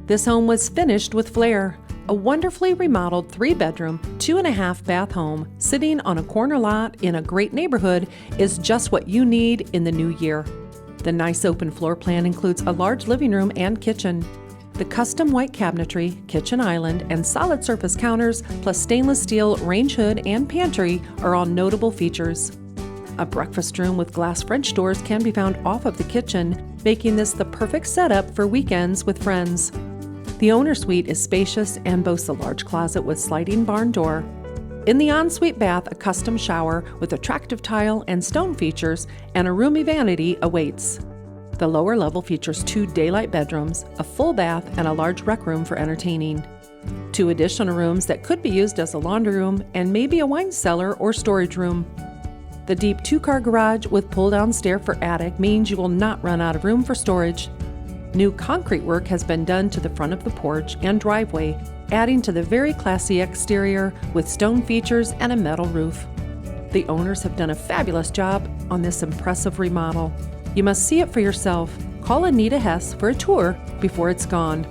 This home was finished with flair. A wonderfully remodeled 3-bedroom, 2.5-bath home sitting on a corner lot in a great neighborhood is just what you need in the new year. The nice open floor plan includes a large living room and kitchen. The custom white cabinetry, kitchen island, and solid surface counters, plus stainless steel range hood and pantry are all notable features. A breakfast room with glass French doors can be found off of the kitchen, making this the perfect setup for weekends with friends. The owner suite is spacious and boasts a large closet with sliding barn door. In the ensuite bath, a custom shower with attractive tile and stone features and a roomy vanity awaits. The lower level features 2 daylight bedrooms, a full bath, and a large rec room for entertaining. 2 additional rooms that could be used as a laundry room and maybe a wine cellar or storage room. The deep 2-car garage with pull-down stair for attic means you will not run out of room for storage. New concrete work has been done to the front of the porch and driveway, adding to the very classy exterior with stone features and a metal roof. The owners have done a fabulous job on this impressive remodel. You must see it for yourself. Call Anita Hess for a tour before it's gone.